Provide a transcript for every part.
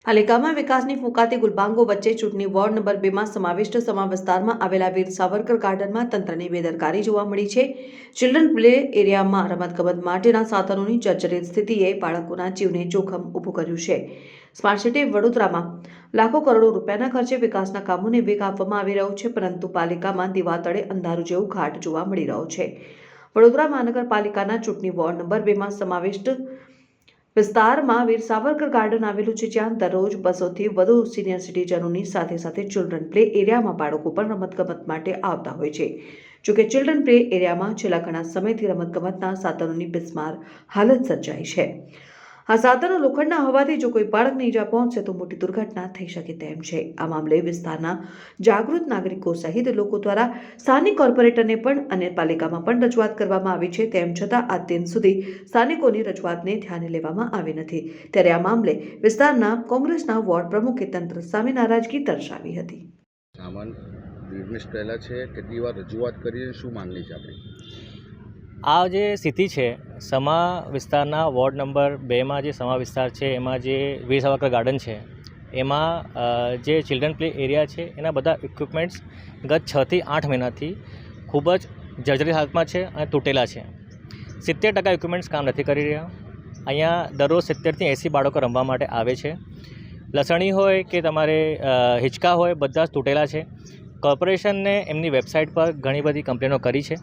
પાલિકામાં વિકાસની ફૂંકાતી ગુલબાંગો વચ્ચે ચૂંટણી વોર્ડ નંબર 2માં સમાવિષ્ટ સમા વિસ્તારમાં આવેલા વીર સાવરકર ગાર્ડનમાં તંત્રની બેદરકારી જોવા મળી છે। ચિલ્ડ્રન પ્લે એરિયામાં રમતગમત માટેના સાધનોની જર્જરિત સ્થિતિએ બાળકોના જીવને જોખમ ઊભું કર્યું છે। સ્માર્ટ સિટી વડોદરામાં લાખો કરોડો રૂપિયાના ખર્ચે વિકાસના કામોને વેગ આપવામાં આવી રહ્યો છે, પરંતુ પાલિકામાં દીવા તળે અંધારું જેવું ઘાટ જોવા મળી રહ્યો છે। વડોદરા મહાનગરપાલિકાના ચૂંટણી વોર્ડ નંબર 2માં સમાવિષ્ટ વિસ્તારમાં વીર સાવરકર ગાર્ડન આવેલું છે, જ્યાં દરરોજ 200થી વધુ સિનિયર સિટીઝનોની સાથે ચિલ્ડ્રન પ્લે એરિયામાં બાળકો પણ રમતગમત માટે આવતા હોય છે। જોકે ચિલ્ડ્રન પ્લે એરિયામાં છેલ્લા ઘણા સમયથી રમતગમતના સાધનોની બિસ્માર હાલત સર્જાઈ છે। આ સાધનો લોખંડના હોવાથી જો કોઈ બાળકને ઈજા પહોંચે તો મોટી દુર્ઘટના થઈ શકે તેમ છે। આ મામલે વિસ્તારના જાગૃત નાગરિકો સહિત લોકો દ્વારા સ્થાનિક કોર્પોરેટરને પણ અને પાલિકામાં પણ રજૂઆત કરવામાં આવી છે। તેમ છતાં આજ દિન સુધી સ્થાનિકોની રજૂઆતને ધ્યાને લેવામાં આવી નથી। ત્યારે આ મામલે વિસ્તારના કોંગ્રેસના વોર્ડ પ્રમુખે તંત્ર સામે નારાજગી દર્શાવી હતી। સામાન 2 મિનિટ પહેલાં છે, કેટલી વાર રજૂઆત કરી, શું માંગણી છે આપણી? આ જે સ્થિતિ છે સમા વિસ્તારના વોર્ડ નંબર 2માં જે સમા વિસ્તાર છે એમાં જે વીર સાવરકર ગાર્ડન છે એમાં જે ચિલ્ડ્રન પ્લે એરિયા છે એના બધા ઇક્વિપમેન્ટ્સ ગત 6 થી 8 મહિનાથી ખૂબ જ જર્જરિત હાલતમાં છે અને તૂટેલા છે। 70% ઇક્વિપમેન્ટ્સ કામ નથી કરી રહ્યા। અહીંયા દરરોજ 70થી 80 બાળકો રમવા માટે આવે છે। લસણી હોય કે તમારે હિંચકા હોય બધા જ તૂટેલા છે। કોર્પોરેશનને એમની વેબસાઇટ પર ઘણી બધી કમ્પ્લેનો કરી છે।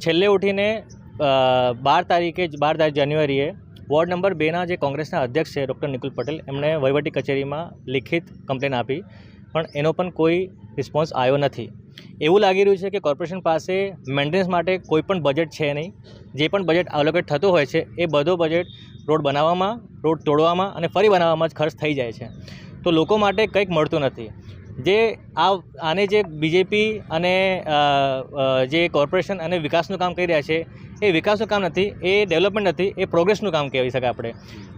છેલ્લે ઉઠીને 12 જાન્યુઆરીએ વોર્ડ નંબર 2ના જે કોંગ્રેસના અધ્યક્ષ છે ડૉક્ટર નિકુલ પટેલ એમણે વહીવટી કચેરીમાં લિખિત કમ્પ્લેન આપી, પણ એનો પણ કોઈ રિસ્પોન્સ આવ્યો નથી। એવું લાગી રહ્યું છે કે કોર્પોરેશન પાસે મેન્ટેનન્સ માટે કોઈ પણ બજેટ છે નહીં। જે પણ બજેટ એલોકેટ થતું હોય છે એ બધો બજેટ રોડ બનાવવામાં, રોડ તોડવામાં અને ફરી બનાવવામાં જ ખર્ચ થઈ જાય છે, તો લોકો માટે કંઈક મળતું નથી। જે આને જે બીજેપી અને જે કોર્પોરેશન અને વિકાસનું કામ કરી રહ્યા છે એ વિકાસનું કામ નથી, એ ડેવલપમેન્ટ નથી, એ પ્રોગ્રેસનું કામ કહેવાય શકે આપણે।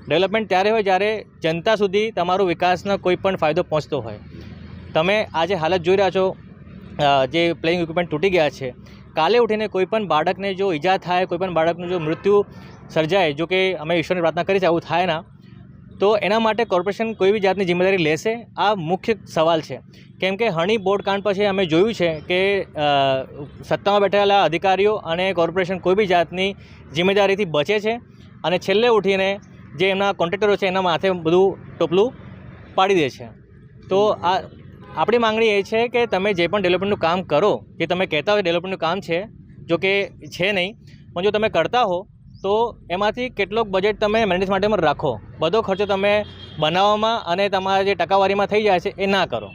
ડેવલપમેન્ટ ત્યારે હોય જ્યારે જનતા સુધી તમારો વિકાસનો કોઈ પણ ફાયદો પહોંચતો હોય। તમે આજે હાલત જોઈ રહ્યા છો, જે પ્લેઇંગ ઇક્વિપમેન્ટ તૂટી ગયા છે, કાલે ઉઠીને કોઈ પણ બાળકને જો ઈજા થાય, કોઈ પણ બાળકનું જો મૃત્યુ સર્જાય, જો કે અમે ઈશ્વરની પ્રાર્થના કરી છે આવું થાય ના, તો એના માટે કોર્પોરેશન કોઈ બી જાતની જિમ્મેદારી લેશે? આ મુખ્ય સવાલ છે। કેમ કે હણી બોર્ડ કાંડ પછી અમે જોયું છે કે સત્તામાં બેઠેલા અધિકારીઓ અને કોર્પોરેશન કોઈ બી જાતની જિમ્મેદારીથી બચે છે અને છેલ્લે ઉઠીને જે એમના કોન્ટ્રાક્ટરો છે એના માથે બધું ટોપલું પાડી દે છે। તો આ આપણી માંગણી એ છે કે તમે જે પણ ડેવલપમેન્ટનું કામ કરો, જે તમે કહેતા હોય ડેવલપમેન્ટનું કામ છે, જો કે છે નહીં, પણ જો તમે કરતા હો તો એમાંથી કેટલોક બજેટ તમે મેન્ટેનન્સ માટે રાખો। બધો ખર્ચો તમે બનાવવામાં અને તમારા જે ટકાવારીમાં થઈ જાય છે એ ના કરો।